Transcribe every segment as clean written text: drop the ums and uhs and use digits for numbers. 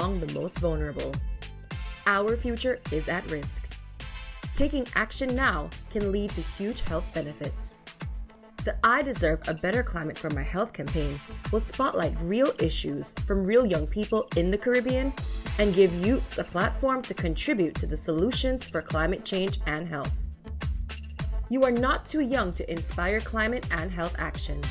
among the most vulnerable. Our future is at risk. Taking action now can lead to huge health benefits. The I Deserve a Better Climate for My Health campaign will spotlight real issues from real young people in the Caribbean and give youths a platform to contribute to the solutions for climate change and health. You are not too young to inspire climate and health action.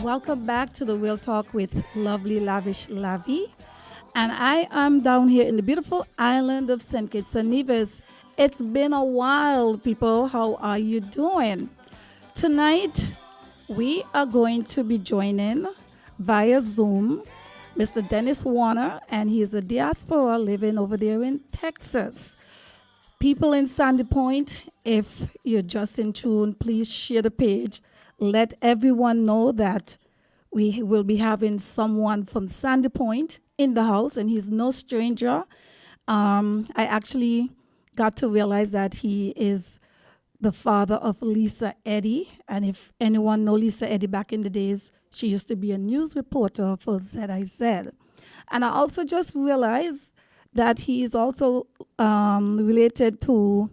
Welcome back to the Real Talk with lovely, lavish Lavi. And I am down here in the beautiful island of St. Kitts and Nevis. It's been a while, people. How are you doing? Tonight, we are going to be joining via Zoom Mr. Dennis Warner, and he's a diaspora living over there in Texas. People in Sandy Point, if you're just in tune, please share the page. Let everyone know that we will be having someone from Sandy Point in the house, and he's no stranger. I actually got to realize that he is the father of Lisa Eddy, and if anyone know Lisa Eddy back in the days, she used to be a news reporter for ZIZ. And I also just realized that he is also related to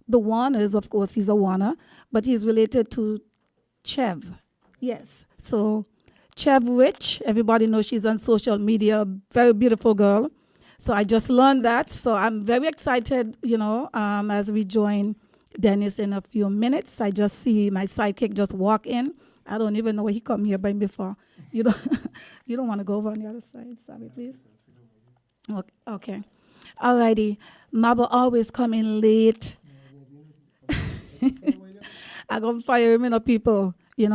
the Warners. Of course, he's a Warner, but he's related to Chev. Yes. So Chev Rich, everybody knows she's on social media, very beautiful girl. So I just learned that. So I'm very excited, as we join Dennis in a few minutes. I just see my sidekick just walk in. I don't even know where he come here by before. You don't want to go over on the other side. Sorry, please. Okay. Alrighty. Mabo always come in late. I'm going to fire him, people. We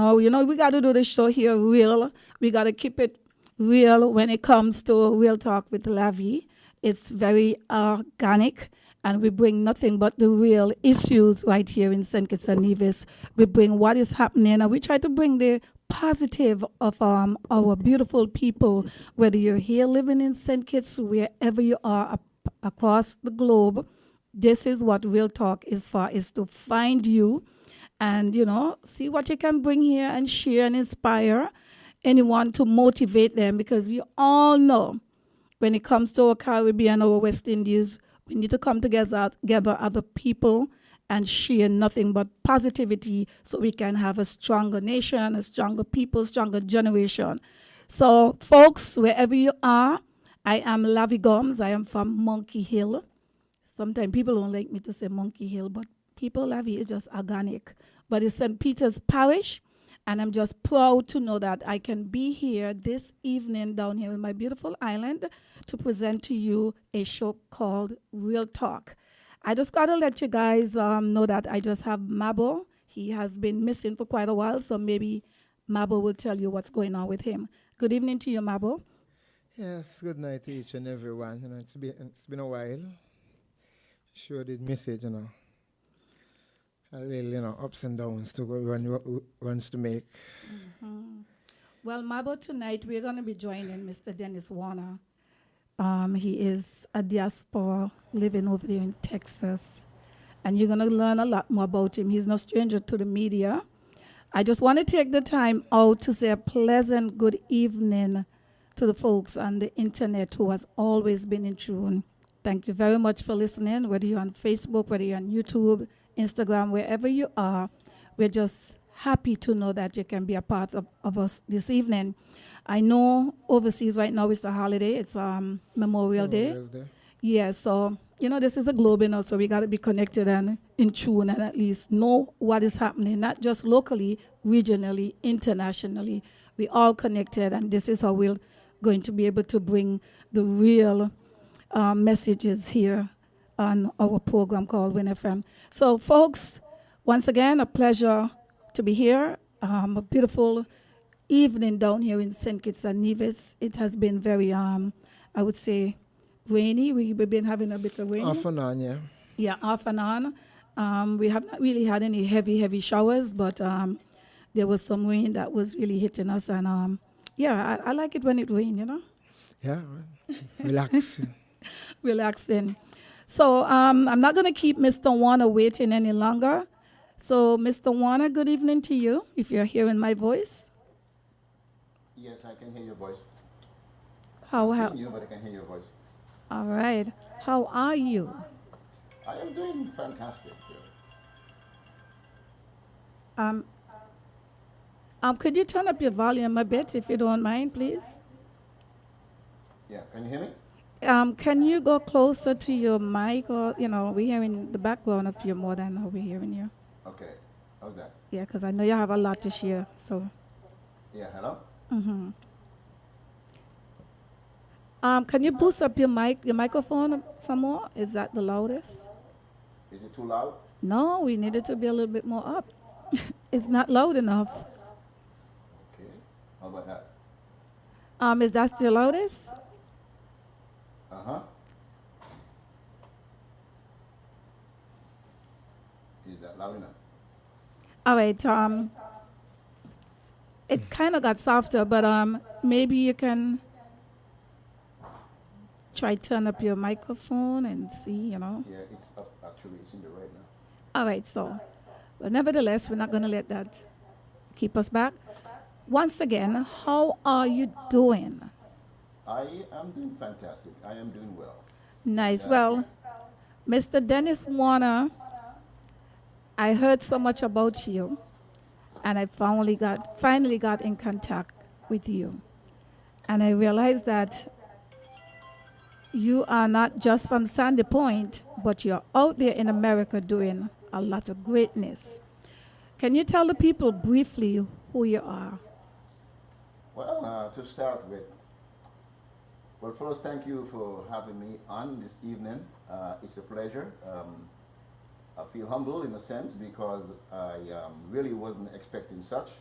got to do the show here real. We got to keep it real when it comes to Real Talk with Lavi. It's very organic, and we bring nothing but the real issues right here in St. Kitts and Nevis. We bring what is happening, and we try to bring the positive of our beautiful people, whether you're here living in St. Kitts, wherever you are across the globe. This is what Real Talk is for, is to find you and, see what you can bring here and share and inspire anyone to motivate them, because you all know when it comes to our Caribbean or West Indies, we need to come together other people and share nothing but positivity so we can have a stronger nation, a stronger people, stronger generation. So, folks, wherever you are, I am Lavi Gumbs. I am from Monkey Hill. Sometimes people don't like me to say Monkey Hill, but people, Lavi is just organic. But it's St. Peter's Parish, and I'm just proud to know that I can be here this evening down here in my beautiful island to present to you a show called Real Talk. I just got to let you guys know that I just have Mabo. He has been missing for quite a while, so maybe Mabo will tell you what's going on with him. Good evening to you, Mabo. Yes, good night to each and everyone. It's been a while. Sure did miss it, A little, ups and downs to runs to make. Mm-hmm. Well, Mabo, tonight we're going to be joining Mr. Dennis Warner. He is a diaspora living over there in Texas, and you're going to learn a lot more about him. He's no stranger to the media. I just want to take the time out to say a pleasant good evening to the folks on the internet who has always been in tune. Thank you very much for listening, whether you're on Facebook, whether you're on YouTube, Instagram, wherever you are. We're just happy to know that you can be a part of us this evening. I know overseas right now it's a holiday. It's Memorial Day. Memorial Day. Yeah, so, this is a globe, so we got to be connected and in tune and at least know what is happening, not just locally, regionally, internationally. We all connected, and this is how we're going to be able to bring the real messages here on our program called WINN FM. So, folks, once again, a pleasure to be here. A beautiful evening down here in St. Kitts and Nevis. It has been very, I would say, rainy. We've been having a bit of rain. Off and on, yeah. Yeah, off and on. We have not really had any heavy showers, but there was some rain that was really hitting us. And yeah, I like it when it rains, Yeah, relaxing. Relaxing. So I'm not going to keep Mr. Warner waiting any longer. So, Mr. Warner, good evening to you, if you're hearing my voice. Yes, I can hear your voice. How I ha- can hear you, but I can hear your voice. All right. How are you? I am doing fantastic. Could you turn up your volume a bit, if you don't mind, please? Yeah, can you hear me? Can you go closer to your mic, or we're hearing the background of you more than how we're hearing you. Okay, how's that? Yeah, because I know you have a lot to share. So, Yeah, hello? can you boost up your microphone some more? Is that the loudest? Is it too loud? No, we need it to be a little bit more up. It's not loud enough. Okay, how about that? Is that still loudest? Uh-huh. Is that loud enough? All right. It kind of got softer, but maybe you can try turn up your microphone and see, Yeah, it's up actually. It's in the right now. All right. So, but nevertheless, we're not going to let that keep us back. Once again, how are you doing? I am doing fantastic. I am doing well. Nice. Well, Mr. Dennis Warner, I heard so much about you, and I finally got in contact with you, and I realized that you are not just from Sandy Point, but you're out there in America doing a lot of greatness. Can you tell the people briefly who you are? Well, to start with, well, first, thank you for having me on this evening. It's a pleasure. I feel humble in a sense because I really wasn't expecting such.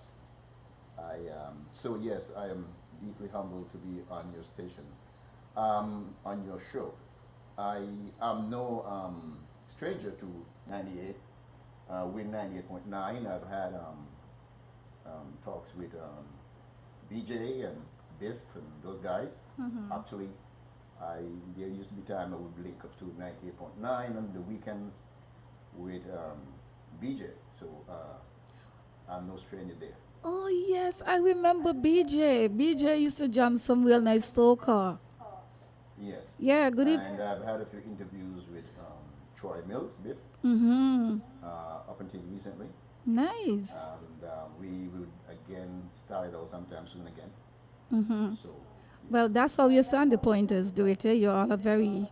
So yes, I am deeply humbled to be on your station, on your show. I am no stranger to 98, WINN 98.9. I've had talks with BJ and Biff and those guys. Actually, there used to be time I would link up to 98.9 on the weekends with BJ. So I'm no stranger there. Oh yes, I remember BJ. BJ used to jam some real nice soca. Yes. Yeah, good evening. And I've had a few interviews with Troy Mills, Biff, up until recently. Nice. And we would again start it out sometime soon again. So Well, that's how your Sandy Pointers do it. You are a very,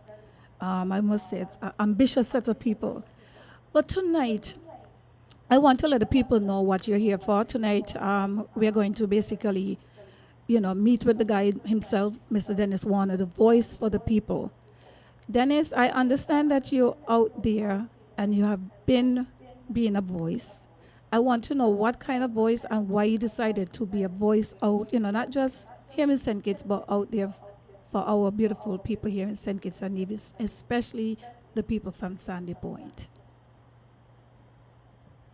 I must say, it's ambitious set of people. But tonight, I want to let the people know what you're here for. Tonight, we're going to basically, meet with the guy himself, Mr. Dennis Warner, the voice for the people. Dennis, I understand that you're out there and you have been being a voice. I want to know what kind of voice and why you decided to be a voice out, not just here in St. Kitts, but out there for our beautiful people here in St. Kitts and Nevis, especially the people from Sandy Point.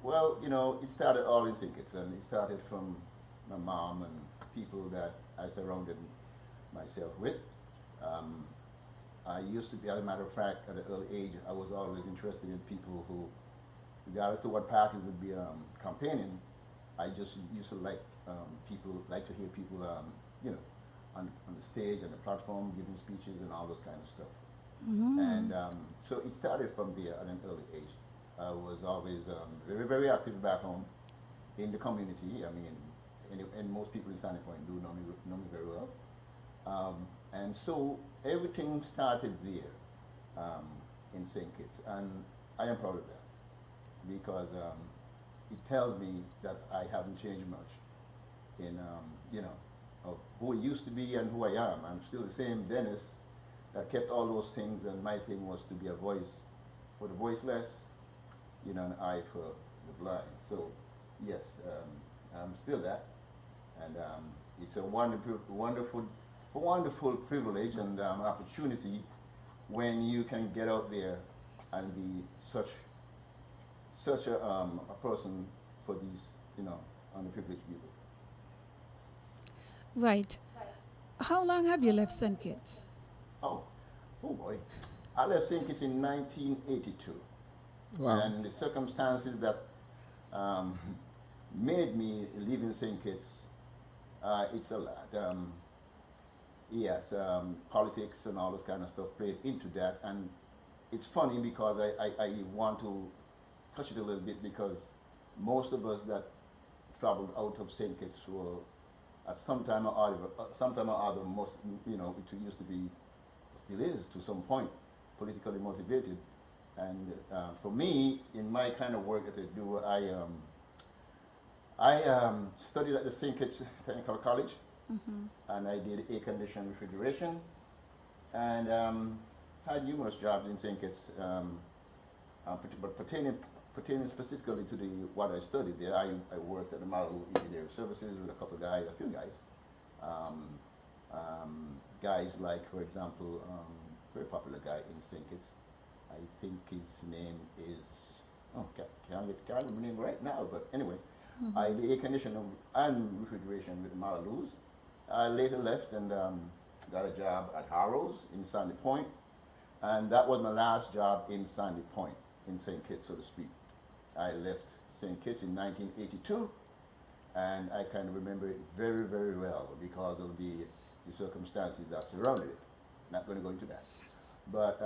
well, it started all in St. Kitts, and it started from my mom and people that I surrounded myself with. I used to be, as a matter of fact, at an early age, I was always interested in people who, regardless of what party would be campaigning, I just used to like to hear people, on the stage and the platform, giving speeches and all those kind of stuff. And so it started from there at an early age. I was always very, very active back home in the community. I mean, and most people in Sandy Point do know me very well. And so everything started there in St. Kitts, and I am proud of that because it tells me that I haven't changed much in, of who I used to be and who I am. I'm still the same Dennis that kept all those things, and my thing was to be a voice for the voiceless, an eye for the blind. So, yes, I'm still that, and it's a wonderful privilege and opportunity when you can get out there and be such a person for these, underprivileged people. Right. How long have you left St. Kitts? Oh boy. I left St. Kitts in 1982. Wow. And the circumstances that made me live in St. Kitts, it's a lot. Yes, politics and all this kind of stuff played into that. And it's funny because I want to touch it a little bit because most of us that traveled out of St. Kitts were at some time or other, most, it used to be, still is to some point, politically motivated. And for me, in my kind of work that I do, I studied at the St. Kitts Technical College, and I did air conditioning refrigeration, and had numerous jobs in St. Kitts, but pertaining specifically to what I studied there. I worked at the Model Engineering Services with a few guys. Guys like, for example, very popular guy in St. Kitts. I think his name is, can't remember the name right now, but anyway, I did air conditioning and refrigeration with Malaluz. I later left and got a job at Harrow's in Sandy Point, and that was my last job in Sandy Point, in St. Kitts, so to speak. I left St. Kitts in 1982, and I kind of remember it very, very well because of the circumstances that surrounded it. Not going to go into that. But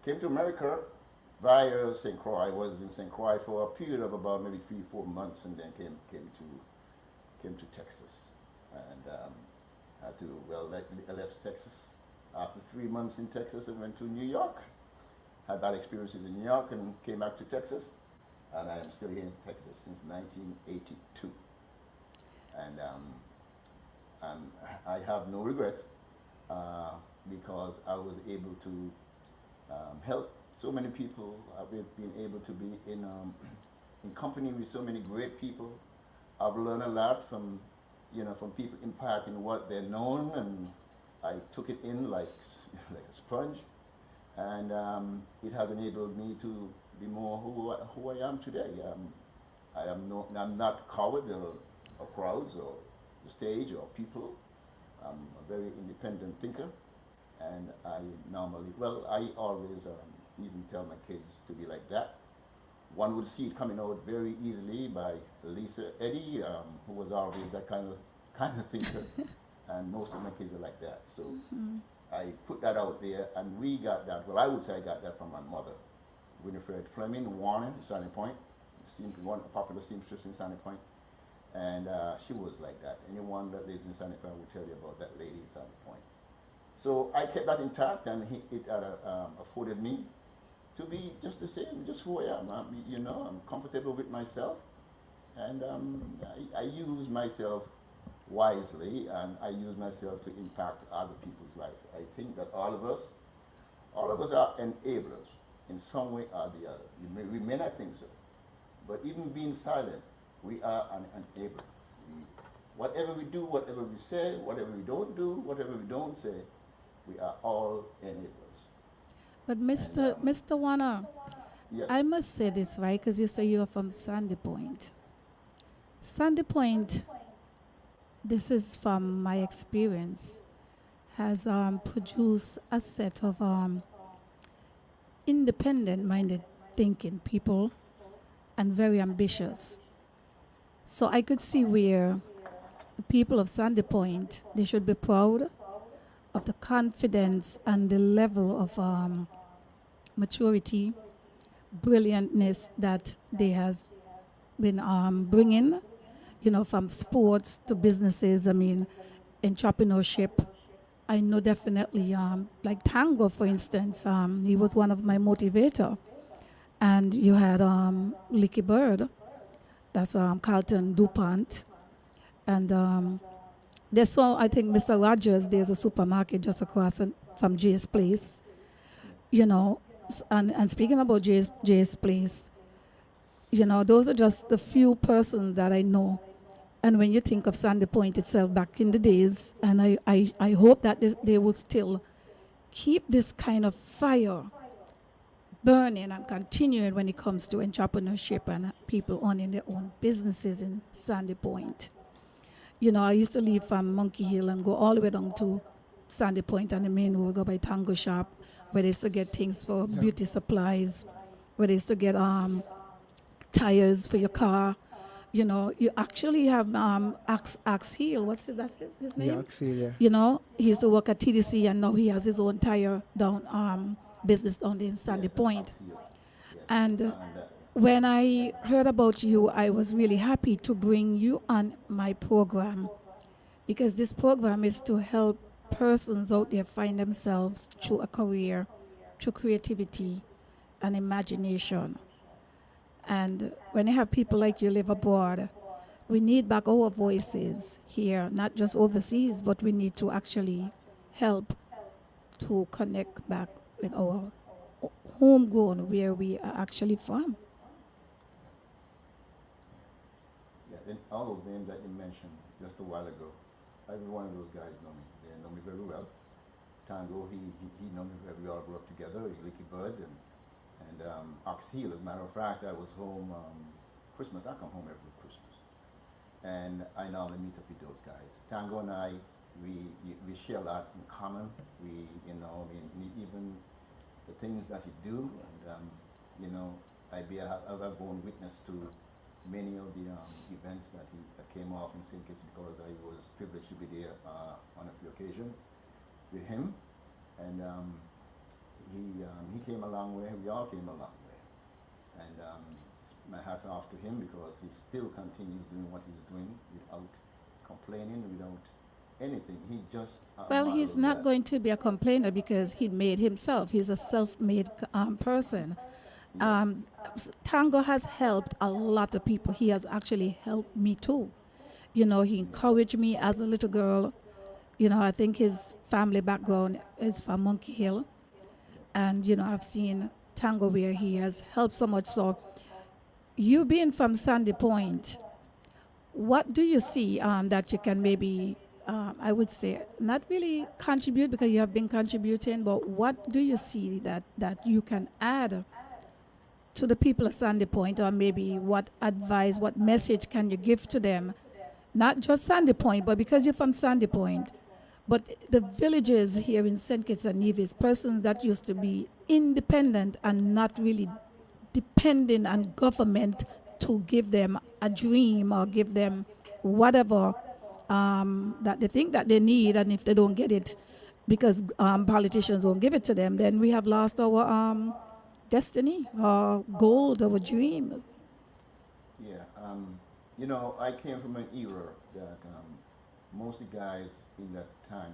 came to America via St. Croix. I was in St. Croix for a period of about maybe 3-4 months, and then came to Texas. And I left Texas. After 3 months in Texas, I went to New York. Had bad experiences in New York and came back to Texas. And I am still here in Texas since 1982. And I have no regrets because I was able to help so many people. I've been able to be in company with so many great people. I've learned a lot from people imparting what they're known, and I took it in like a sponge, and it has enabled me to be more who I am today. I'm not coward of crowds or the stage or people. I'm a very independent thinker, and I always even tell my kids to be like that. One would see it coming out very easily by Lisa Eddy, who was always that kind of thinker, and most of my kids are like that. So I put that out there, and we got that. Well, I would say I got that from my mother, Winifred Fleming, Warren, Sandy Point, one popular seamstress in Sandy Point, and she was like that. Anyone that lives in Sandy Point will tell you about that lady in Sandy Point. So I kept that intact, and it afforded me to be just the same, just who I am. I'm comfortable with myself, and I use myself wisely, and I use myself to impact other people's life. I think that all of us are enablers in some way or the other. We may not think so, but even being silent, we are an enabler. Whatever we do, whatever we say, whatever we don't do, whatever we don't say, we are all enablers. But Mr. Warner, Yes. I must say this, right? Because you say you're from Sandy Point. Sandy Point, this is from my experience, has produced a set of independent-minded thinking people and very ambitious. So I could see where the people of Sandy Point, they should be proud of the confidence and the level of maturity, brilliantness that they has been bringing, from sports to businesses. I mean, entrepreneurship. I know definitely, like Tango, for instance, he was one of my motivator. And you had Licky Bird, that's Carlton DuPont. And there's so, I think, Mr. Rogers, there's a supermarket just across from Jay's Place. And speaking about Jay's Place, those are just the few persons that I know. And when you think of Sandy Point itself back in the days, and I hope that they will still keep this kind of fire burning and continuing when it comes to entrepreneurship and people owning their own businesses in Sandy Point. I used to leave from Monkey Hill and go all the way down to Sandy Point on the main road, go by Tango Shop, where they used to get things for beauty supplies, where they used to get tires for your car. You actually have Axe Hill. What's it? That's his name? Yeah, Axel, yeah. He used to work at TDC, and now he has his own tire down business down in Sandy Point. And when I heard about you, I was really happy to bring you on my program, because this program is to help persons out there find themselves through a career, through creativity and imagination. And when you have people like you live abroad, we need back our voices here, not just overseas, but we need to actually help to connect back with our homegrown, where we are actually from. Yeah, and all those names that you mentioned just a while ago, every one of those guys know me. They know me very well. Tango, he know me very well. Grew up together. Licky Bud and Ox Hill. As a matter of fact, I was home Christmas. I come home every Christmas, and I normally meet up with those guys. Tango and I, we share a lot in common. We, even the things that he do, and I've borne witness to many of the events that came off in St. Kitts, because I was privileged to be there on a few occasions with him, and he came a long way. We all came a long way, and my hat's off to him, because he still continues doing what he's doing without complaining, without anything. He's just Well, he's not going to be a complainer, because he made himself. He's a self-made person. Tango has helped a lot of people. He has actually helped me too. He encouraged me as a little girl. I think his family background is from Monkey Hill. And, I've seen Tango where he has helped so much. So you being from Sandy Point, what do you see that you can maybe, I would say, not really contribute, because you have been contributing, but what do you see that you can add to the people of Sandy Point, or maybe what advice, what message can you give to them? Not just Sandy Point, but because you're from Sandy Point, but the villages here in St. Kitts and Nevis, persons that used to be independent and not really depending on government to give them a dream or give them whatever that they think that they need, and if they don't get it because politicians won't give it to them, then we have lost our destiny, our goal, our dream. Yeah, I came from an era that most of the guys in that time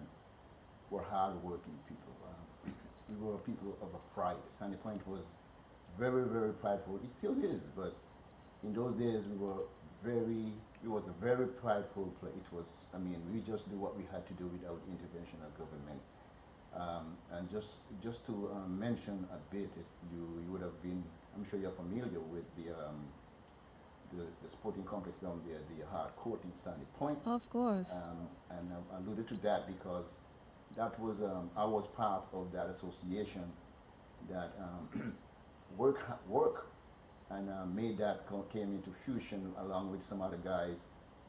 were hard-working people. We were people of a pride. Sandy Point was very, very prideful. It still is, but in those days it was a very prideful place. It was, we just do what we had to do without intervention of government. And just to mention a bit, if you would have been, I'm sure you're familiar with the sporting complex down there, the hard court in Sandy Point. Of course. And I alluded to that because that was, I was part of that association that work and made that came into fusion along with some other guys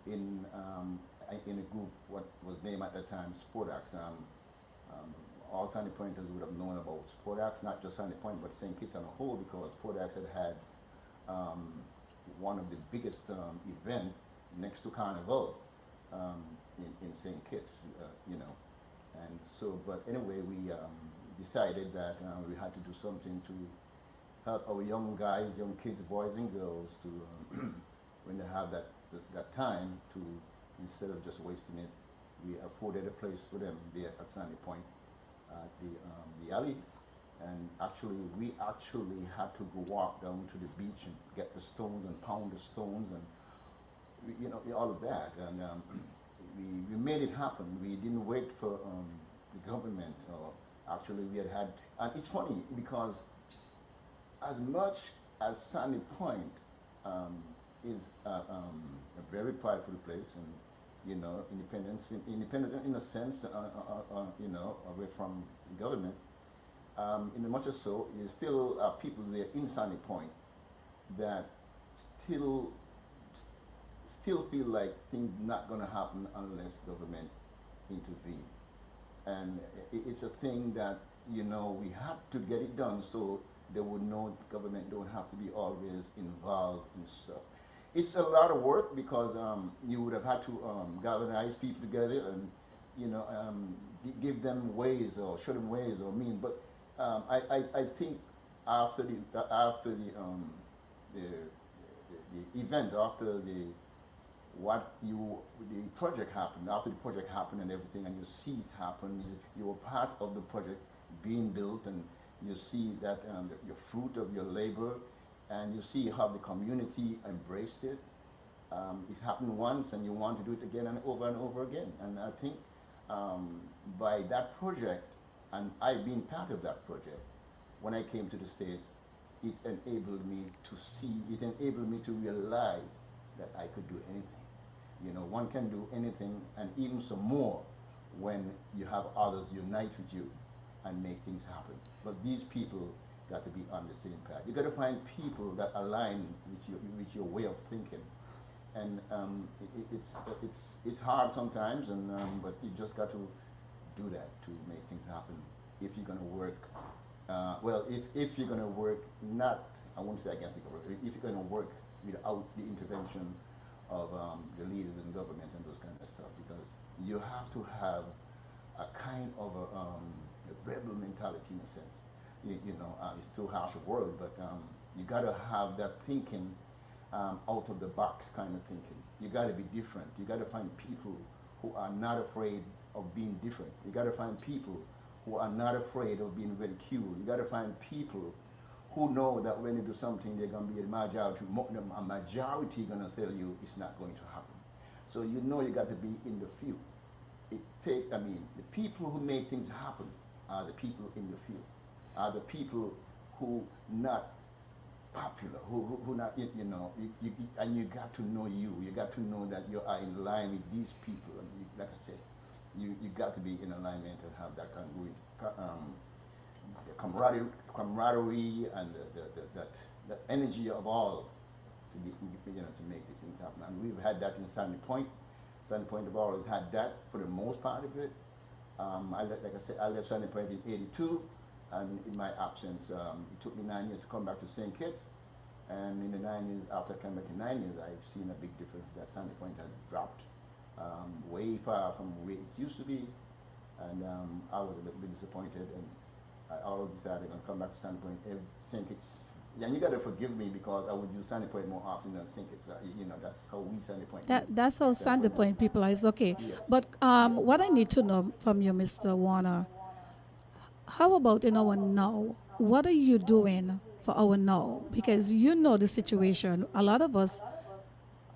in a group what was named at the time Sportax. All Sandy Pointers would have known about Sportax, not just Sandy Point, but St. Kitts on a whole, because Sportax had one of the biggest event next to Carnival in St. Kitts, you know. And so, but anyway, we decided that we had to do something to help our young guys, young kids, boys and girls, to when they have that time to, instead of just wasting it, we afforded a place for them there at Sandy Point, at the alley. And actually, we actually had to go walk down to the beach and get the stones and pound the stones and you know, all of that. And we made it happen. We didn't wait for the government. Actually, we had, and it's funny because as much as Sandy Point is a very powerful place, and you know, independent in a sense, you know, away from the government. In as much as so, there still are people there in Sandy Point that still feel like things not going to happen unless government intervene. And it's a thing that, you know, we have to get it done so they would know government don't have to be always involved in stuff. It's a lot of work because you would have had to galvanize people together and, you know, give them ways or show them ways or mean. But I think after the event, after the project happened, after the project happened and everything, and you see it happen, you were part of the project being built, and you see that your fruit of your labor, and you see how the community embraced it. It happened once, and you want to do it again and over again. And I think by that project, and I being part of that project, when I came to the States, it enabled me to see, it enabled me to realize that I could do anything. You know, one can do anything and even some more when you have others unite with you and make things happen. But these people got to be on the same path. You got to find people that align with your way of thinking. And it's hard sometimes, and but you just got to do that to make things happen. If you're going to work, well, if you're going to work, not, I won't say against the government, if you're going to work without the intervention of the leaders in government and those kind of stuff, because you have to have a kind of a rebel mentality in a sense. You know, it's too harsh a word, but you got to have that thinking out of the box kind of thinking. You got to be different. You got to find people who are not afraid of being different. You got to find people who are not afraid of being ridiculed. You got to find people who know that when you do something, they're going to be a majority going to tell you it's not going to happen. So you know you got to be in the field. The people who make things happen are the people in the field, are the people who not popular, who not, you know, and you got to know you got to know that you are in line with these people. And like I said, you got to be in alignment and have that the camaraderie and that energy of all to be, you know, to make these things happen. And we've had that in Sandy Point. Sandy Point have always had that for the most part of it. Like I said, I left Sandy Point in '82, and in my absence, it took me 9 years to come back to St. Kitts. And in the 9 years, after I came back in 9 years, I've seen a big difference that Sandy Point has dropped way far from where it used to be. And I was a little bit disappointed, and I always decided I'm going to come back to Sandy Point. St. Kitts, and you got to forgive me because I would use Sandy Point more often than St. Kitts. You know, that's how we Sandy Point. That's how Sandy Point people are. It's okay. Yes. But what I need to know from you, Mr. Warner, how about in our now? What are you doing for our now? Because you know the situation. A lot of us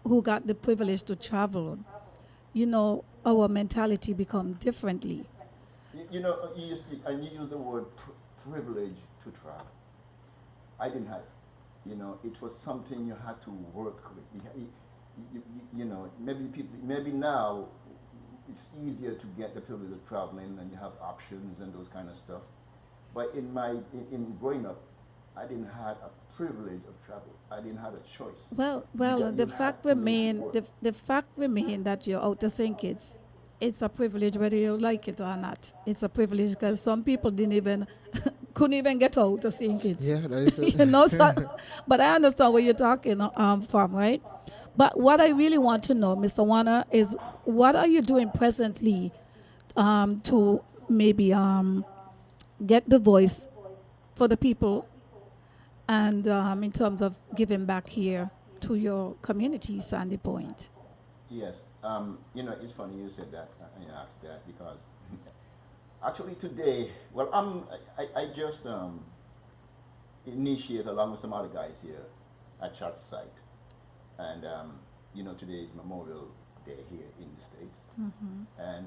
who got the privilege to travel, you know, our mentality become differently. You know, you use the word privilege to travel. I didn't have it. You know, it was something you had to work with. You know, maybe now it's easier to get the privilege of traveling and you have options and those kind of stuff. But in growing up, I didn't have a privilege of travel. I didn't have a choice. Well, the fact remain that you're out to St. Kitts. It's a privilege whether you like it or not. It's a privilege because some people couldn't even get out to St. Kitts. Yeah, that is you know, so, but I understand where you're talking from, right? But what I really want to know, Mr. Warner, is what are you doing presently to maybe get the voice for the people and in terms of giving back here to your community, Sandy Point? Yes. It's funny you said that and you asked that because actually today, well, I just initiate along with some other guys here at Chat site, and today is Memorial Day here in the States, and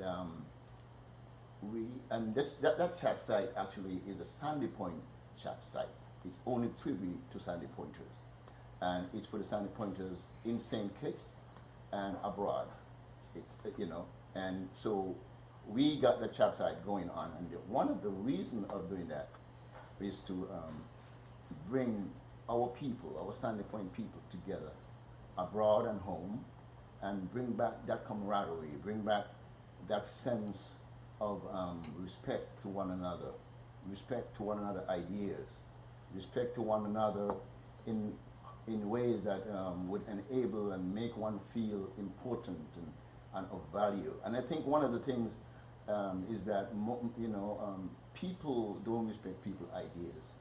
that chat site actually is a Sandy Point chat site. It's only privy to Sandy Pointers, and it's for the Sandy Pointers in St. Kitts and abroad. It's and so we got the chat site going on, and one of the reasons of doing that is to bring our people, our Sandy Point people, together abroad and home, and bring back that camaraderie, bring back that sense of respect to one another, respect to one another ideas, respect to one another in ways that would enable and make one feel important and of value. And I think one of the things is that people don't respect people's ideas,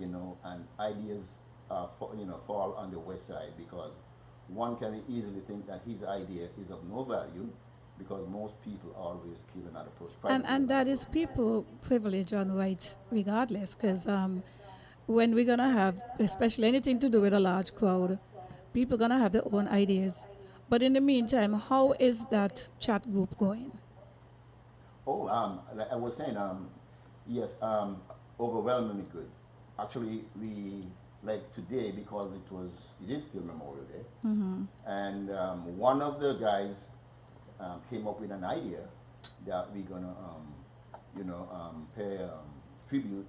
and ideas fall on the west side because one can easily think that his idea is of no value because most people always kill another person. And that is people privilege and right regardless, because when we're going to have, especially anything to do with a large crowd, people going to have their own ideas. But in the meantime, how is that chat group going? Oh, like I was saying, yes, overwhelmingly good. Actually, we, like today, because it is still Memorial Day, and one of the guys came up with an idea that we're gonna, pay tribute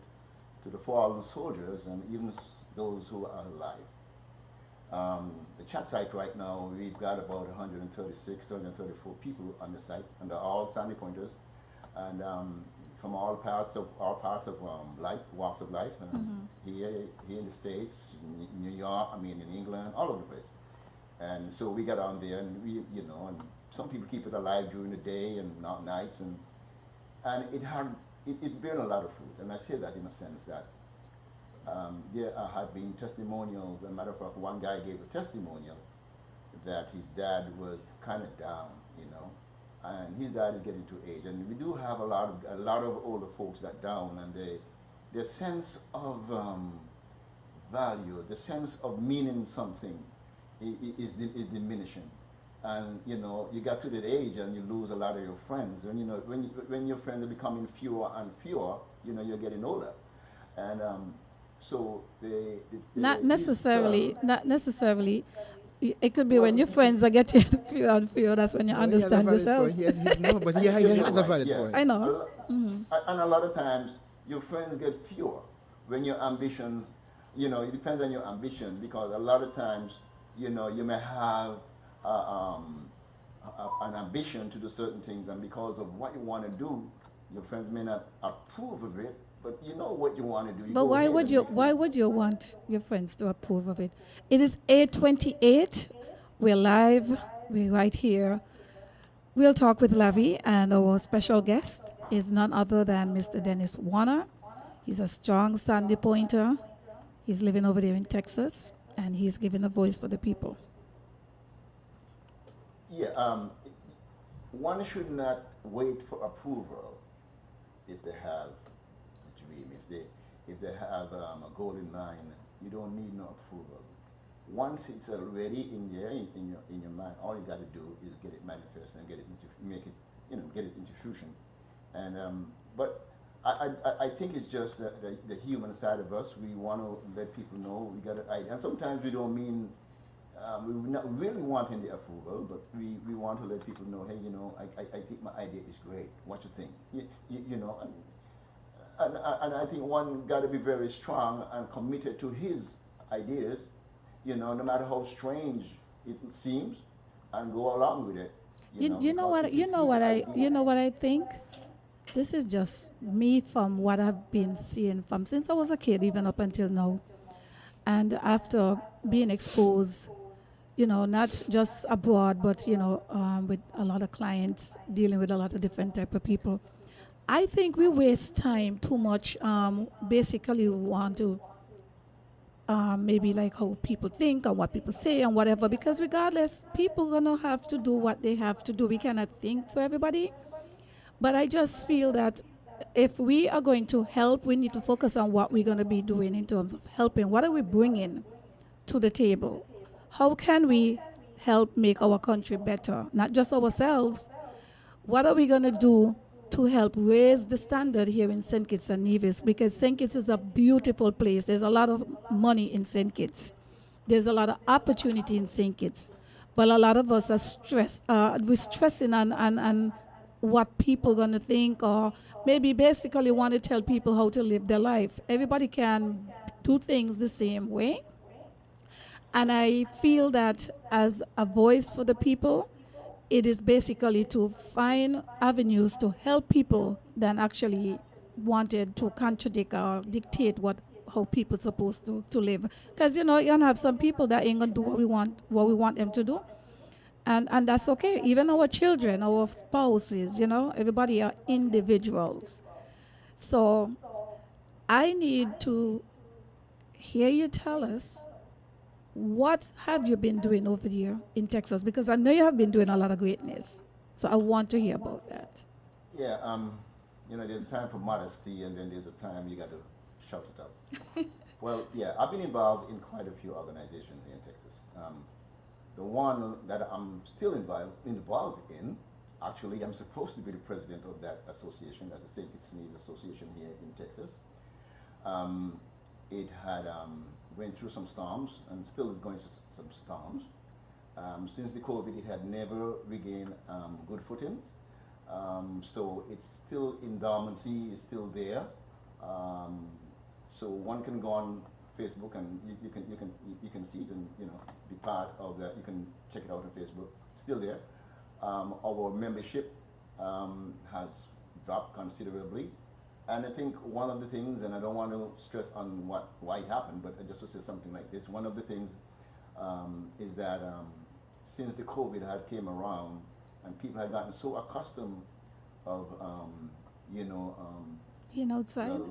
to the fallen soldiers and even those who are alive. The chat site right now, we've got about 136, 134 people on the site, and they're all Sandy Pointers, and from all parts of life, walks of life, here in the States, in New York, in England, all over the place. And so we got on there, and and some people keep it alive during the day and not nights, and it bear a lot of fruit. And I say that in a sense that there have been testimonials. As a matter of fact, one guy gave a testimonial that his dad was kind of down, and his dad is getting to age, and we do have a lot of older folks that down, and their sense of value, the sense of meaning something is diminishing. And you got to that age and you lose a lot of your friends, and when your friends are becoming fewer and fewer, you're getting older, and so not necessarily. It could be when your friends are getting fewer and fewer. That's when you understand yourself. But he has a valid point. I know. And a lot of times your friends get fewer when your ambitions, it depends on your ambition, because a lot of times, you may have an ambition to do certain things, and because of what you want to do, your friends may not approve of it, but you know what you want to do. But why would you want your friends to approve of it? It is 8:28. We're live. We're right here. We'll talk with Lavi, and our special guest is none other than Mr. Dennis Warner. He's a strong Sandy Pointer. He's living over there in Texas, and he's giving a voice for the people. Yeah, one should not wait for approval if they have a dream, if they have a goal in mind. You don't need no approval. Once it's already in there in your mind, all you got to do is get it manifest and get it into fruition. And but I think it's just the human side of us. We want to let people know we got an idea, and sometimes we don't mean. We're not really wanting the approval, but we want to let people know, hey, I think my idea is great. What you think? And I think one got to be very strong and committed to his ideas, no matter how strange it seems, and go along with it. You know what I think? This is just me from what I've been seeing from since I was a kid, even up until now, and after being exposed not just abroad, but with a lot of clients, dealing with a lot of different type of people. I think we waste time too much. Basically, we want to maybe like how people think and what people say and whatever. Because regardless, people gonna have to do what they have to do. We cannot think for everybody. But I just feel that if we are going to help, we need to focus on what we're going to be doing in terms of helping. What are we bringing to the table? How can we help make our country better? Not just ourselves. What are we going to do to help raise the standard here in St. Kitts and Nevis? Because St. Kitts is a beautiful place. There's a lot of money in St. Kitts. There's a lot of opportunity in St. Kitts. But a lot of us are stressed. We're stressing on what people are going to think, or maybe basically want to tell people how to live their life. Everybody can do things the same way. And I feel that as a voice for the people, it is basically to find avenues to help people than actually wanted to contradict or dictate how people supposed to live. Because you're gonna have some people that ain't gonna do what we want them to do. And that's okay. Even our children, our spouses, everybody are individuals. So I need to hear you tell us, what have you been doing over here in Texas? Because I know you have been doing a lot of greatness. So I want to hear about that. Yeah, there's a time for modesty, and then there's a time you got to shout it out. Well, yeah, I've been involved in quite a few organizations here in Texas. The one that I'm still involved in, actually, I'm supposed to be the president of that association, that's the St. Kitts Nevis Association here in Texas. It had went through some storms and still is going through some storms. Since the COVID, it had never regained good footing. So it's still in dormancy, it's still there. So one can go on Facebook and you can see it and be part of that. You can check it out on Facebook. It's still there. Our membership has dropped considerably. And I think one of the things, and I don't want to stress on why it happened, but just to say something like this, one of the things is that since the COVID had came around and people had gotten so accustomed of, being outside,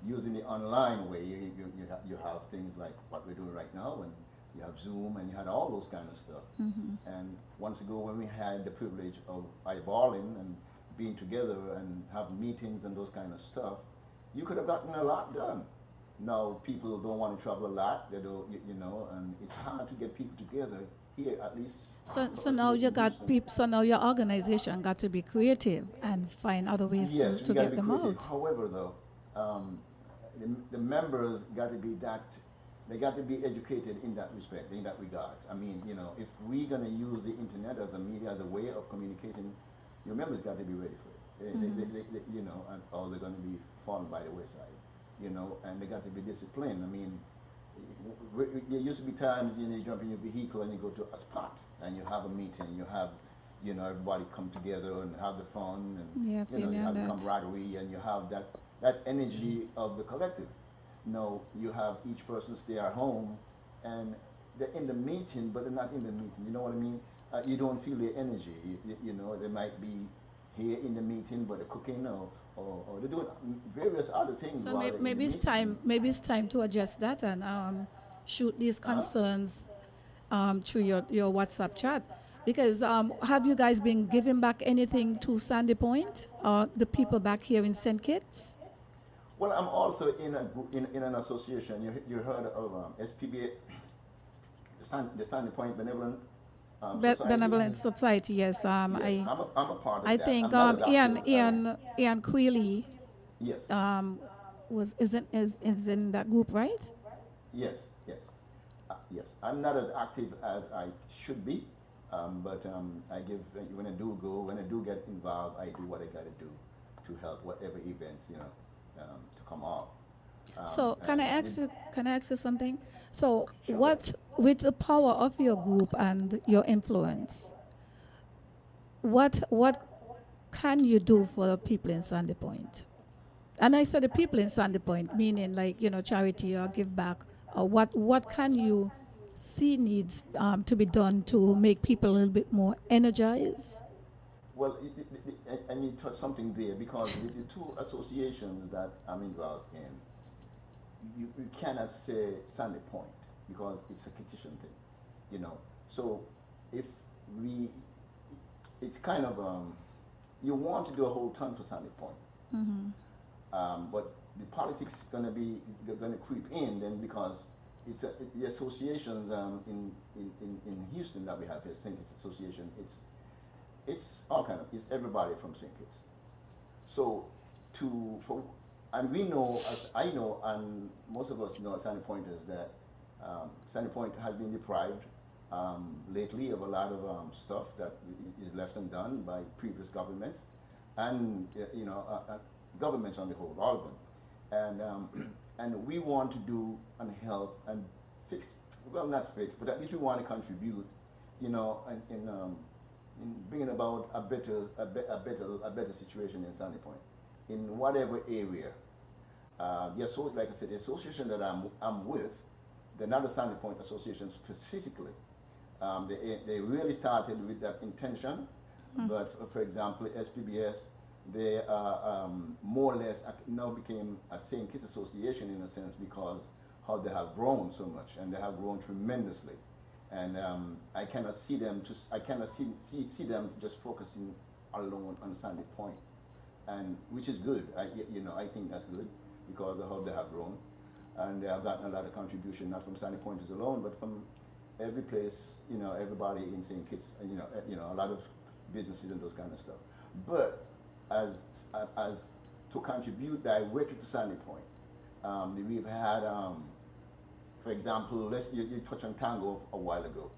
using the online way, you have things like what we're doing right now, and you have Zoom, and you had all those kind of stuff. Mm-hmm. And once ago, when we had the privilege of eyeballing and being together and have meetings and those kind of stuff, you could have gotten a lot done. Now people don't want to travel a lot. They don't, and it's hard to get people together here, at least. So now you got people. So now your organization got to be creative and find other ways yes, to get them creative. out. However, though, the members got to be they got to be educated in that respect, in that regard. I mean, if we're going to use the internet as a media, as a way of communicating, your members got to be ready for it. They, or they're going to be fallen by the wayside, and they got to be disciplined. I mean, there used to be times, you jump in your vehicle and you go to a spot and you have a meeting, you have, everybody come together and have the fun, and Yeah, you have the camaraderie, and you have that energy of the collective. No, you have each person stay at home, and they're in the meeting, but they're not in the meeting. You know what I mean? You don't feel the energy. They might be here in the meeting, but they're cooking or they're doing various other things. So maybe it's time. Maybe it's time to adjust that and shoot these concerns through your WhatsApp chat. Because have you guys been giving back anything to Sandy Point or the people back here in St. Kitts? Well, I'm also in an association. You heard of SPBA, the Sandy Point Benevolent Society? Benevolent Society, yes. Yes, I'm a part of I that. think Ian Queely Yes. is in that group, right? Yes. Yes. I'm not as active as I should be, but I give when I do get involved, I do what I got to do to help whatever events to come off. So can I ask you something? So Sure. what, with the power of your group and your influence, what can you do for the people in Sandy Point? And I said the people in Sandy Point, meaning like charity or give back, or what can you see needs to be done to make people a little bit more energized? Well, and you touched something there because the two associations that I'm involved in, you cannot say Sandy Point because it's a petition thing, you know. So if we, it's kind of, you want to do a whole ton for Sandy Point, but the politics gonna creep in then because it's the associations in Houston that we have here, St. Kitts Association, it's all kind of, it's everybody from St. Kitts. So and we know, as I know, and most of us know as Sandy Pointers, that Sandy Point has been deprived lately of a lot of stuff that is left undone by previous governments, and governments on the whole, all of them. And we want to do and help and fix, well, not fix, but at least we want to contribute, in bringing about a better situation in Sandy Point, in whatever area. Like I said, the association that I'm with, they're not a Sandy Point association specifically. They really started with that intention, but for example, SPBS, they more or less now became a St. Kitts association in a sense because how they have grown so much, and they have grown tremendously. And I cannot see them see them just focusing alone on Sandy Point, and which is good. I think that's good because of how they have grown, and they have gotten a lot of contribution not from Sandy Pointers alone, but from every place, everybody in St. Kitts, a lot of businesses and those kind of stuff. But as to contribute directly to Sandy Point, we've had, for example, you touched on Tango a while ago,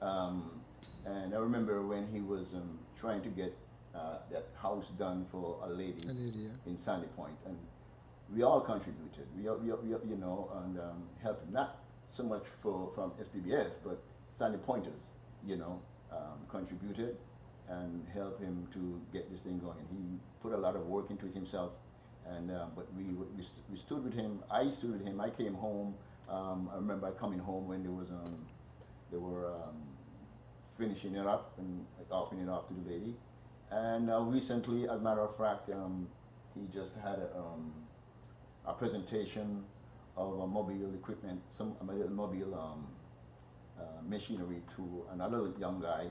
and I remember when he was trying to get that house done for a lady in Sandy Point, and we all contributed. We and helped not so much from SPBS, but Sandy Pointers, contributed and helped him to get this thing going. He put a lot of work into it himself, and but we stood with him. I stood with him. I came home. I remember coming home when they were finishing it up and offering it off to the lady. And recently, as a matter of fact, he just had a presentation of a mobile equipment, mobile machinery to another young guy,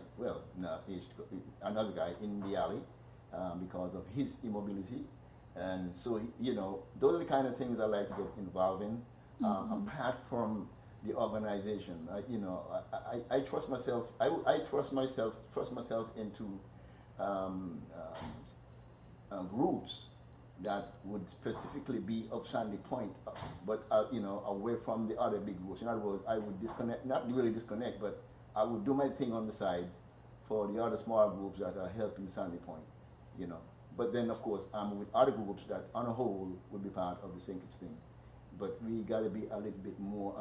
another guy in the alley because of his immobility. And so, those are the kind of things I like to get involved in. Apart from the organization, I trust myself. I trust myself into groups that would specifically be of Sandy Point, but away from the other big groups. In other words, I would disconnect, not really disconnect, but I would do my thing on the side for the other small groups that are helping Sandy Point, But then, of course, I'm with other groups that, on a whole, would be part of the St. Kitts thing. But we got to be a little bit more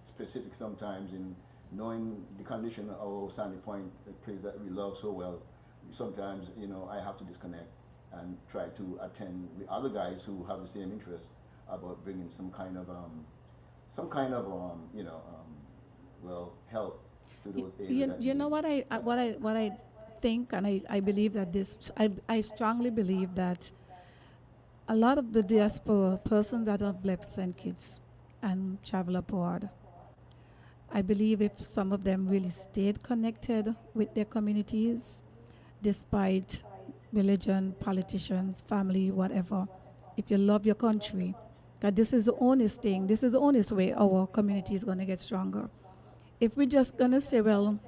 specific sometimes in knowing the condition of Sandy Point, a place that we love so well. Sometimes, I have to disconnect and try to attend with other guys who have the same interest about bringing some kind of help to those areas. You know what I think, and I believe that I strongly believe that a lot of the diaspora persons that have left St. Kitts and travel abroad, I believe if some of them really stayed connected with their communities, despite religion, politicians, family, whatever, if you love your country, because this is the honest thing, this is the honest way our community is going to get stronger. If we're just going to say, well,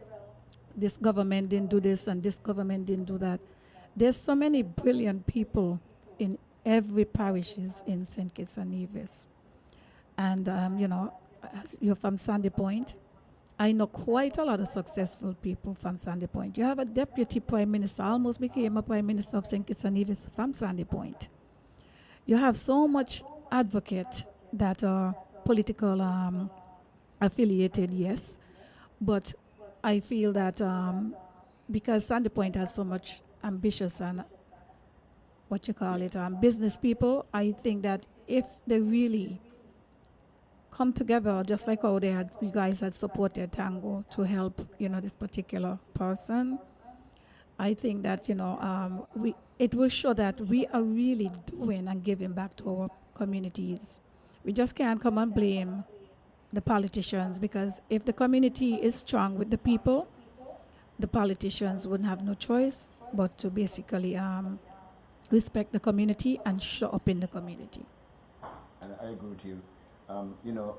this government didn't do this and this government didn't do that, there's so many brilliant people in every parishes in St. Kitts and Nevis. And, as you're from Sandy Point, I know quite a lot of successful people from Sandy Point. You have a deputy prime minister, almost became a prime minister of St. Kitts and Nevis from Sandy Point. You have so much advocate that are political affiliated, yes, but I feel that because Sandy Point has so much ambitious and business people, I think that if they really come together, just like how you guys had supported Tango to help, this particular person. I think that, it will show that we are really doing and giving back to our communities. We just can't come and blame the politicians, because if the community is strong with the people, the politicians wouldn't have no choice but to basically respect the community and show up in the community. And I agree with you.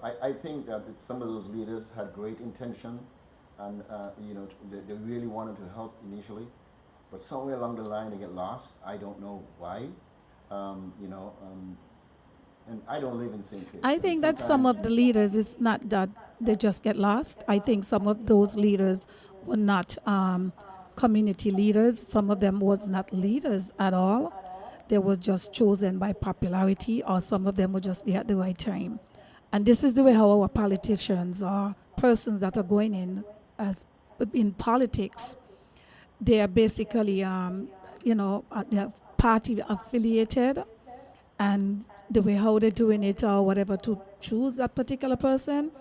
I think that some of those leaders had great intentions, and they really wanted to help initially, but somewhere along the line they get lost. I don't know why. And I don't live in St. Kitts. I think that some of the leaders, it's not that they just get lost. I think some of those leaders were not community leaders. Some of them was not leaders at all. They were just chosen by popularity, or some of them were just there at the right time. And this is the way how our politicians or persons that are going in politics, they are basically, they're party affiliated, and the way how they're doing it or whatever to choose that particular person.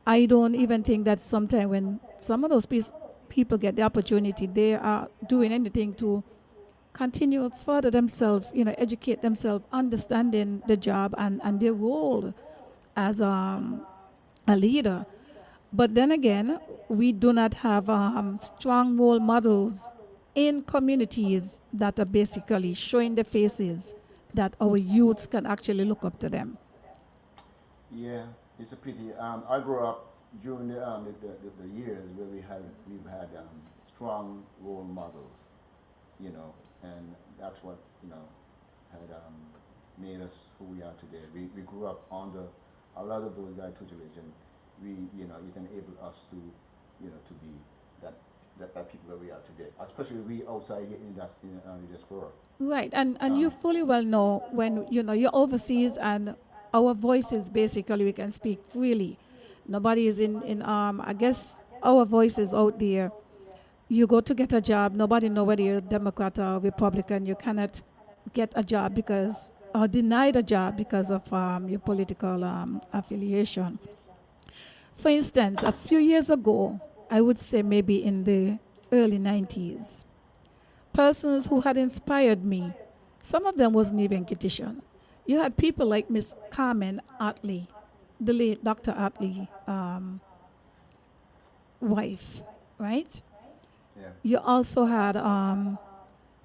I don't even think that sometimes when some of those people get the opportunity, they are doing anything to continue further themselves, educate themselves, understanding the job and their role as a leader. But then again, we do not have strong role models in communities that are basically showing the faces that our youths can actually look up to them. Yeah, it's a pity. I grew up during the years where we've had strong role models, and that's what had made us who we are today. We grew up under a lot of those guys' tutelage, and it enabled us to to be that people that we are today, especially we outside here in the diaspora. Right, and you fully well know when you're overseas and our voices basically we can speak freely. Nobody is in I guess our voices out there. You go to get a job, nobody know whether you're Democrat or Republican. You cannot get a job because or denied a job because of your political affiliation. For instance, a few years ago, I would say maybe in the early 90s, persons who had inspired me, some of them wasn't even Kittitian. You had people like Miss Carmen Otley, the late Dr. Otley wife, right? Yeah. You also had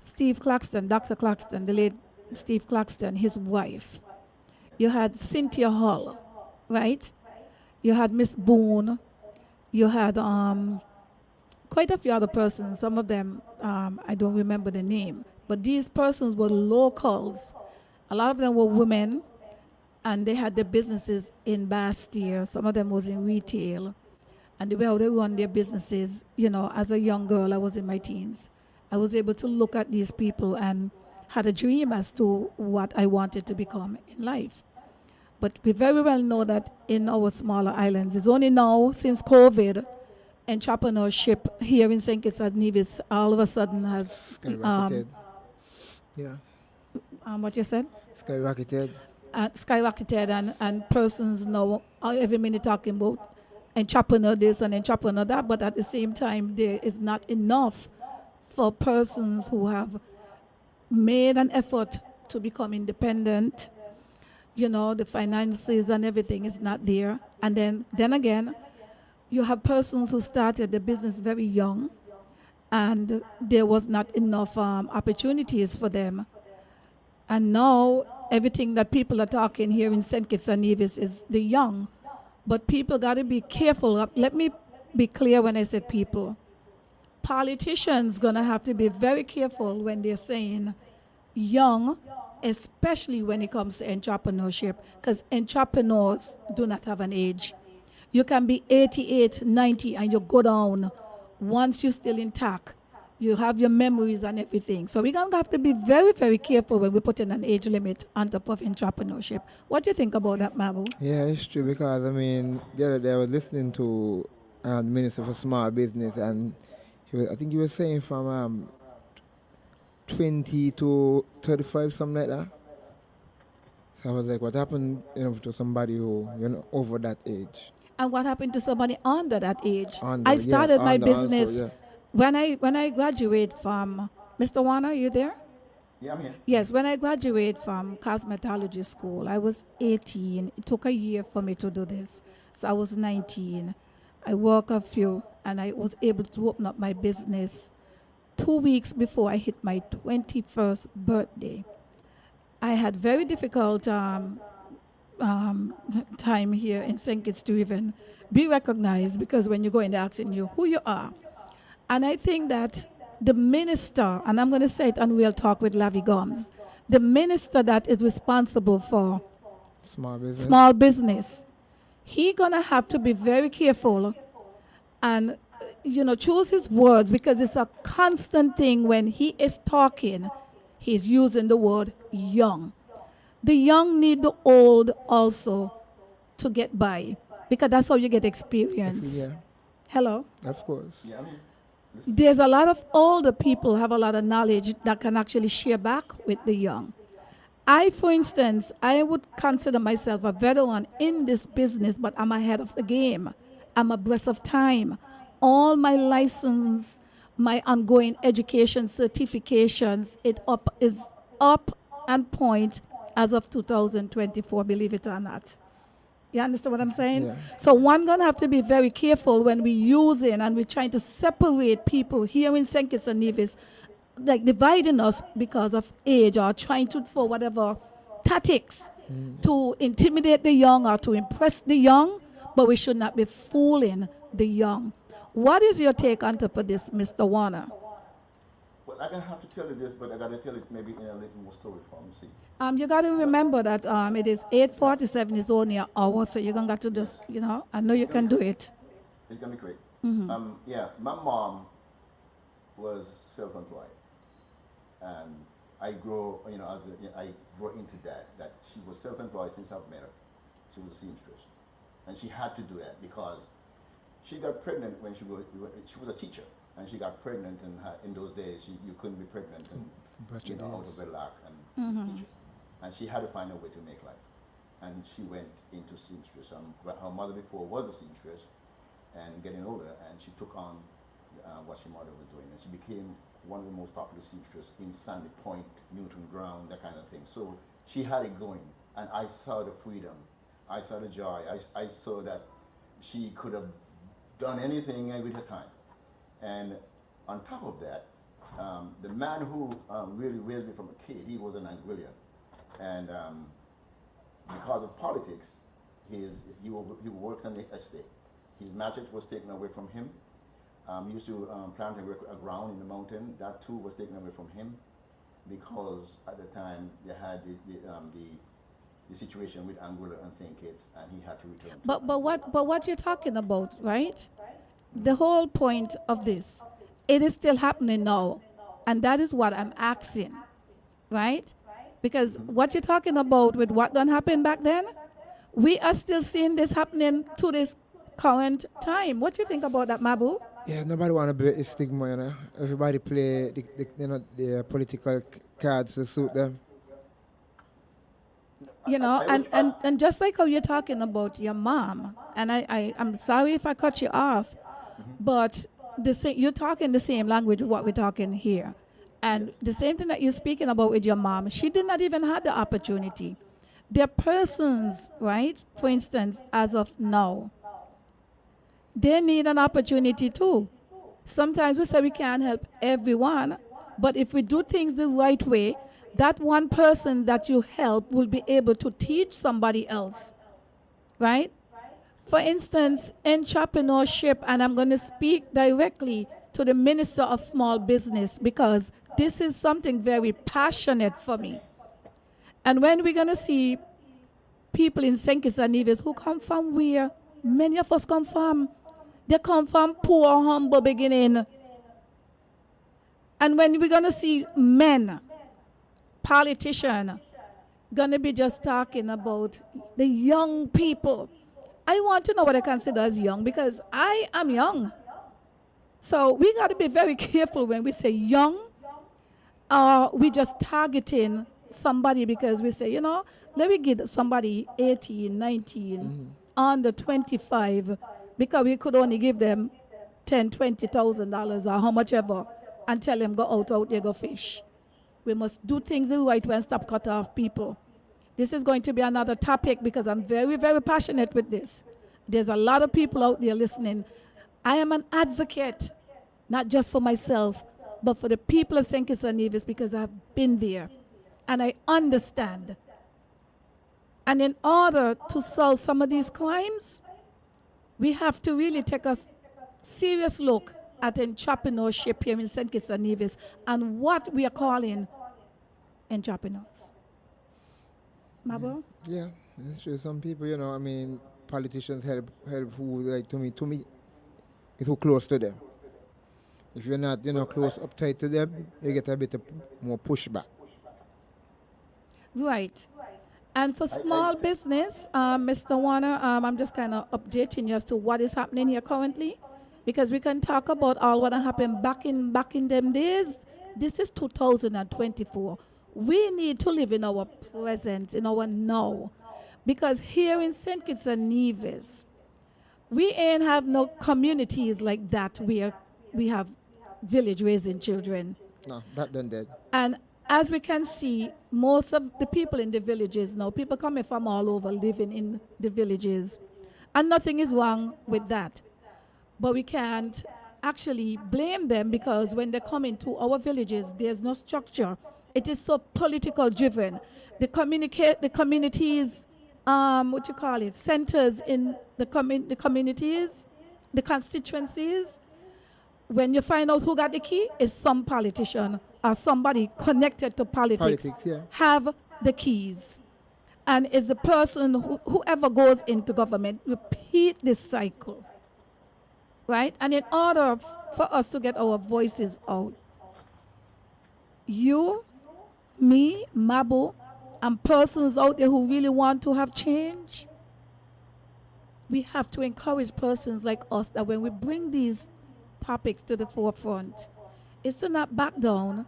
Steve Claxton, Dr. Claxton, the late Steve Claxton, his wife. You had Cynthia Hall, right? You had Miss Boone. You had quite a few other persons. Some of them, I don't remember the name. But these persons were locals. A lot of them were women, and they had their businesses in Bastille. Some of them was in retail. And the way how they run their businesses, as a young girl, I was in my teens. I was able to look at these people and had a dream as to what I wanted to become in life. But we very well know that in our smaller islands, it's only now since COVID, entrepreneurship here in St. Kitts and Nevis all of a sudden has Skyrocketed. what you said? Skyrocketed. Skyrocketed, and persons now are every minute talking about entrepreneur this and entrepreneur that, but at the same time, there is not enough for persons who have made an effort to become independent. The finances and everything is not there. And then again, you have persons who started the business very young, and there was not enough opportunities for them. And now everything that people are talking here in St. Kitts and Nevis is the young. But people got to be careful. Let me be clear when I say people. Politicians going to have to be very careful when they're saying young, especially when it comes to entrepreneurship, because entrepreneurs do not have an age. You can be 88, 90, and you go down. Once you're still intact, you have your memories and everything. So we're going to have to be very, very careful when we put in an age limit on top of entrepreneurship. What do you think about that, Mabu? Yeah, it's true, because the other day I was listening to the Minister for Small Business, and I think he was saying from 20 to 35, something like that. So I was like, what happened, to somebody who, over that age? And what happened to somebody under that age? Under, I yeah, started my under also, business yeah. when I graduate from Mr. Warner, are you there? Yeah, I'm here. Yes, when I graduated from cosmetology school, I was 18. It took a year for me to do this. So I was 19. I worked a few and I was able to open up my business 2 weeks before I hit my 21st birthday. I had very difficult time here in St. Kitts to even be recognized, because when you go in, they're asking you who you are. And I think that the minister, and I'm going to say it and we'll talk with Lavi Gumbs, the minister that is responsible for small business, he going to have to be very careful and, choose his words, because it's a constant thing when he is talking, he's using the word young. The young need the old also to get by, because that's how you get experience. Yeah, Hello? of course. Yeah, I'm here. There's a lot of older people have a lot of knowledge that can actually share back with the young. For instance, I would consider myself a veteran in this business, but I'm ahead of the game. I'm abreast of time. All my license, my ongoing education certifications, is up and point as of 2024, believe it or not. You understand what I'm saying? Yeah. So one gonna have to be very careful when we using and we're trying to separate people here in St. Kitts and Nevis, like dividing us because of age, or trying to, for whatever tactics, to intimidate the young or to impress the young, but we should not be fooling the young. What is your take on top of this, Mr. Warner? Well, I'm going to have to tell you this, but I got to tell it maybe in a little more story form, see. You got to remember that it is 8:47, it's only an hour, so you're going to have to just, I know you can do it. It's going to be quick. Yeah, my mom was self-employed. And I grow, I grew into that she was self-employed since I've met her. She was a seamstress. And she had to do that because she got pregnant when she was a teacher. And she got pregnant, and in those days, you couldn't be pregnant and, out of wedlock and teacher. And she had to find a way to make life. And she went into seamstress. Her mother before was a seamstress and getting older, and she took on what her mother was doing. And she became one of the most popular seamstresses in Sandy Point, Newton Ground, that kind of thing. So she had it going. And I saw the freedom. I saw the joy. I saw that she could have done anything with her time. And on top of that, the man who really raised me from a kid, he was an Anguillian. And because of politics, he works on the estate. His matric was taken away from him. He used to plant a ground in the mountain. That too was taken away from him because at the time they had the situation with Anguilla and St. Kitts, and he had to return. But what you're talking about, right? The whole point of this, it is still happening now, and that is what I'm asking, right? Because what you're talking about with what done happened back then, we are still seeing this happening to this current time. What do you think about that, Mabu? Yeah, nobody want to be a stigma, Everybody play the political cards to suit them. And just like how you're talking about your mom, and I'm sorry if I cut you off, but you're talking the same language what we're talking here. And the same thing that you're speaking about with your mom, she did not even have the opportunity. There are persons, right, for instance, as of now, they need an opportunity too. Sometimes we say we can't help everyone, but if we do things the right way, that one person that you help will be able to teach somebody else, right? For instance, entrepreneurship, and I'm going to speak directly to the Minister of Small Business because this is something very passionate for me. And when we're going to see people in St. Kitts and Nevis who come from where many of us come from, they come from poor, humble beginning. And when we're going to see men, politicians, going to be just talking about the young people, I want to know what I consider as young because I am young. So we got to be very careful when we say young, or we just targeting somebody because we say, let me give somebody 18, 19, under 25, because we could only give them $10,000, $20,000 or how much ever, and tell them go out there, go fish. We must do things the right way and stop cut off people. This is going to be another topic because I'm very, very passionate with this. There's a lot of people out there listening. I am an advocate, not just for myself, but for the people of St. Kitts and Nevis, because I've been there and I understand. And in order to solve some of these crimes, we have to really take a serious look at entrepreneurship here in St. Kitts and Nevis and what we are calling entrepreneurs. Mabo? Yeah, it's true. Some people, I mean, politicians help who, like, to me, it's who close to them. If you're not, close up tight to them, you get a bit more pushback. Right. And for small business, Mr. Warner, I'm just kind of updating you as to what is happening here currently, because we can talk about all what happened back in them days. This is 2024. We need to live in our present, in our now, because here in St. Kitts and Nevis, we ain't have no communities like that where we have village raising children. No, that done dead. And as we can see, most of the people in the villages now, people coming from all over living in the villages. And nothing is wrong with that. But we can't actually blame them because when they come into our villages, there's no structure. It is so political driven. The communities, centers in the communities, the constituencies. When you find out who got the key, is some politician or somebody connected to politics yeah. have the keys. And it's the person, whoever goes into government, repeat this cycle. Right? And in order for us to get our voices out, you, me, Mabo, and persons out there who really want to have change, we have to encourage persons like us that when we bring these topics to the forefront, is to not back down.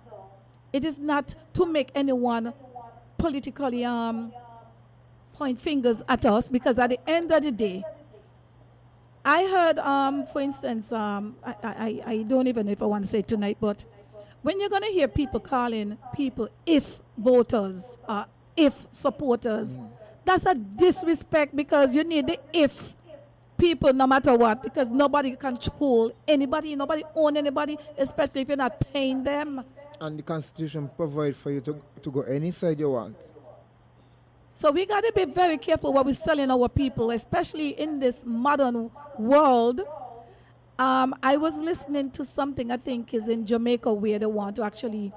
It is not to make anyone politically point fingers at us, because at the end of the day, I heard, for instance, I don't even know if I want to say it tonight, but when you're going to hear people calling people if voters or if supporters, that's a disrespect, because you need the if people no matter what, because nobody control anybody, nobody own anybody, especially if you're not paying them. And the Constitution provides for you to go any side you want. So we got to be very careful what we're selling our people, especially in this modern world. I was listening to something, I think is in Jamaica, where they want to actually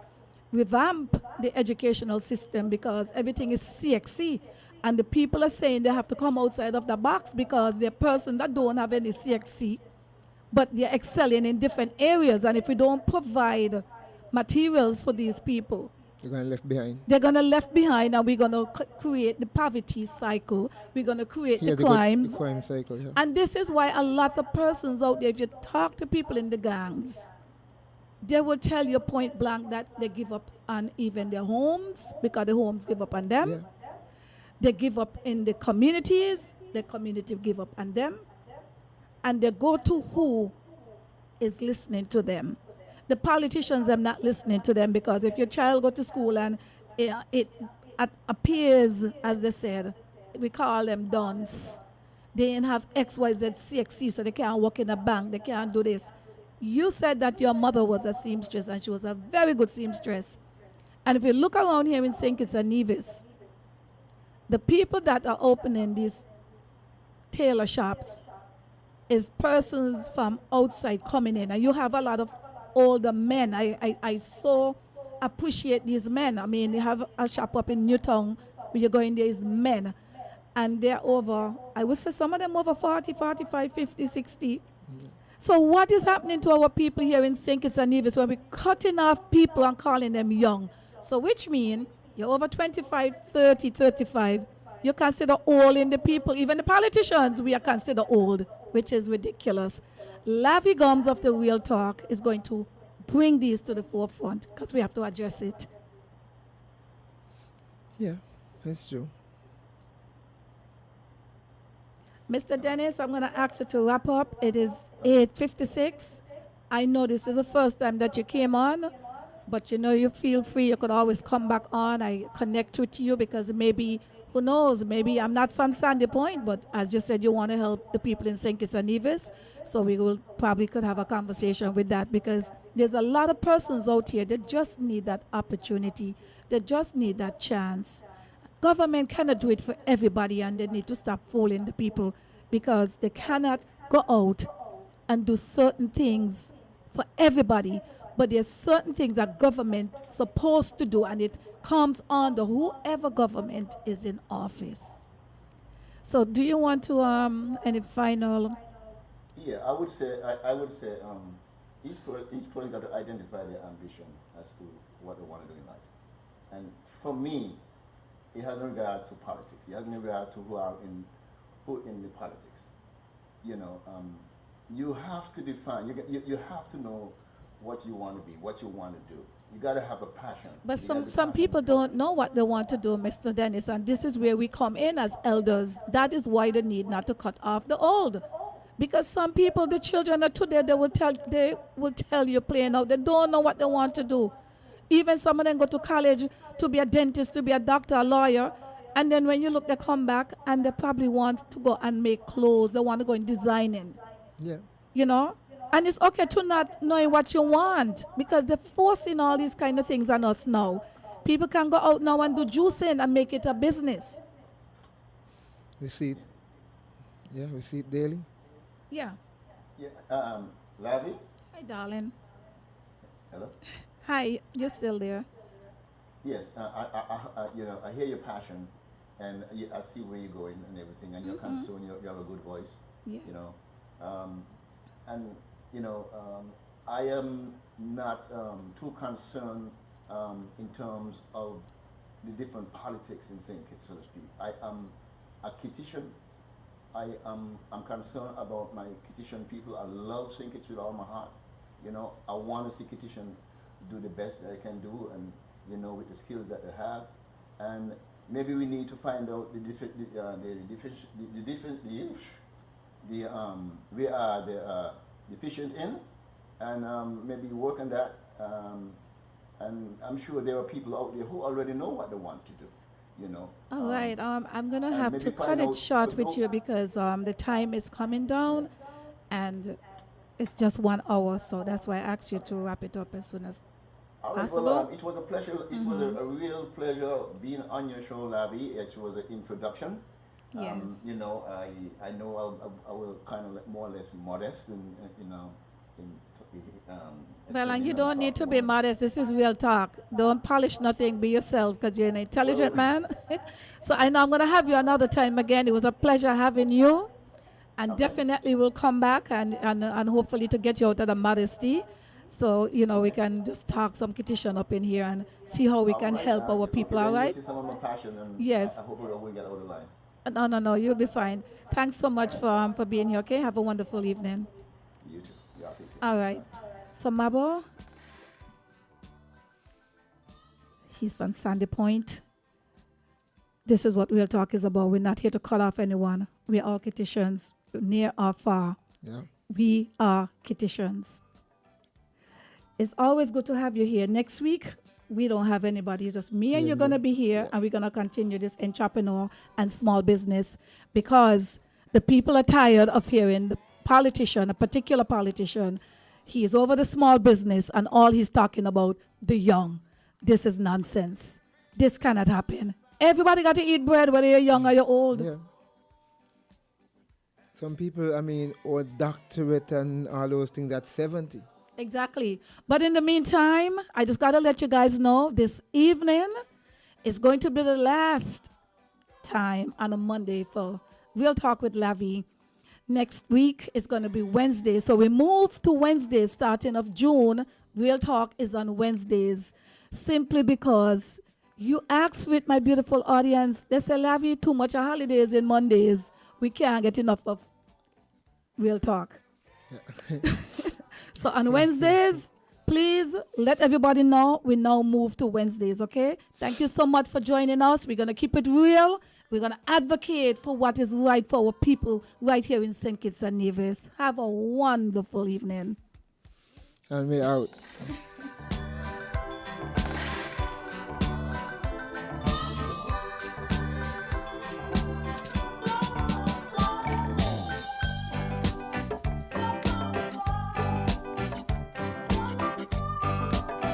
revamp the educational system because everything is CXC. And the people are saying they have to come outside of the box because they're person that don't have any CXC, but they're excelling in different areas. And if we don't provide materials for these people, they're going to left behind. They're going to left behind, and we're going to create the poverty cycle. We're going to create the crimes. The crime cycle, yeah. And this is why a lot of persons out there, if you talk to people in the gangs, they will tell you point blank that they give up on even their homes because the homes give up on them. Yeah. They give up in the communities. The community give up on them. And they go to who is listening to them. The politicians are not listening to them, because if your child go to school and it appears, as they said, we call them dons. They didn't have XYZ CXC, so they can't work in a bank. They can't do this. You said that your mother was a seamstress, and she was a very good seamstress. And if you look around here in St. Kitts and Nevis, the people that are opening these tailor shops is persons from outside coming in. And you have a lot of older men. I so appreciate these men. I mean, they have a shop up in Newtown where you go in there is men. And they're over, I would say some of them over 40, 45, 50, 60. So what is happening to our people here in St. Kitts and Nevis when we're cutting off people and calling them young? So which means you're over 25, 30, 35. You're considered old in the people. Even the politicians, we are considered old, which is ridiculous. Lavi Gumbs of the Real Talk is going to bring these to the forefront because we have to address it. Yeah, that's true. Mr. Dennis, I'm going to ask you to wrap up. It is 8:56. I know this is the first time that you came on, but you know you feel free. You could always come back on. I connect with you because maybe, who knows, maybe I'm not from Sandy Point, but as you said, you want to help the people in St. Kitts and Nevis. So we will probably could have a conversation with that because there's a lot of persons out here that just need that opportunity. They just need that chance. Government cannot do it for everybody, and they need to stop fooling the people because they cannot go out and do certain things for everybody. But there's certain things that government supposed to do, and it comes on the whoever government is in office. So, do you want to any final? Yeah, I would say each person got to identify their ambition as to what they want to do in life. And for me, it has no regard to politics. It has no regard to who in the politics. You know, you have to define. You have to know what you want to be, what you want to do. You got to have a passion. But some people don't know what they want to do, Mr. Dennis, and this is where we come in as elders. That is why the need not to cut off the old. Because some people, the children of today, they will tell you plain out, they don't know what they want to do. Even some of them go to college to be a dentist, to be a doctor, a lawyer, and then when you look, they come back and they probably want to go and make clothes. They want to go in designing. Yeah. You know? And it's okay to not knowing what you want because they're forcing all these kind of things on us now. People can go out now and do juicing and make it a business. We see it. Yeah, we see it daily. Yeah. Yeah, Lavi, Hi, darling. hello. Hi, you're still there. Yes, I hear your passion, and I see where you're going and everything, and you're concerned. You have a good voice. Yes. You know, and I am not too concerned in terms of the different politics in St. Kitts, so to speak. I am a Kittitian. I'm concerned about my Kittitian people. I love St. Kitts with all my heart. You know, I want to see Kittitian do the best that I can do, and with the skills that they have, and maybe we need to find out we are deficient in, and maybe work on that. And I'm sure there are people out there who already know what they want to do. All right. I'm going to have maybe to find cut it out- short with you because the time is coming down and it's just 1 hour. So that's why I asked you to wrap it up as soon as All right, possible. well, it was a pleasure. It was a real pleasure being on your show, Lavi. It was an introduction. Yes. I know I will kind of more or less modest and Well, and you explaining don't and need to talking be about- modest. This is real talk. Don't polish nothing. Be yourself because you're an intelligent man. So I know I'm going to have you another time again. It was a pleasure having you. And Okay. definitely we'll come back and hopefully to get you out of the modesty. So, we can just talk some petition up in here and see how we All can right, help our okay, people, then all you'll right? see some of my passion, and Yes. I hope we won't get out of line. No, you'll be fine. Thanks so much for being here, okay? Have a wonderful evening. You too. Yeah, take care. All right. So, Mabo, he's from Sandy Point. This is what Real Talk is about. We're not here to cut off anyone. We're all Kittitians, near or far. Yeah. We are Kittitians. It's always good to have you here. Next week, we don't have anybody. Just me and Yeah, you're going to be here, and we're going to continue this entrepreneur and small business because the people are tired of hearing the politician, a particular politician. He is over the small business, and all he's talking about, the young. This is nonsense. This cannot happen. Everybody got to eat bread, whether you're young or you're old. Yeah. Some people, or doctorate and all those things, that's 70. Exactly. But in the meantime, I just got to let you guys know this evening is going to be the last time on a Monday for Real Talk with Lavi. Next week is going to be Wednesday. So we move to Wednesday starting of June. Real Talk is on Wednesdays simply because you asked with my beautiful audience. They say, Lavi, too much of holidays in Mondays. We can't get enough of Real Talk. So on Wednesdays, please let everybody know we now move to Wednesdays, okay? Thank you so much for joining us. We're going to keep it real. We're going to advocate for what is right for our people right here in St. Kitts and Nevis. Have a wonderful evening. And me out.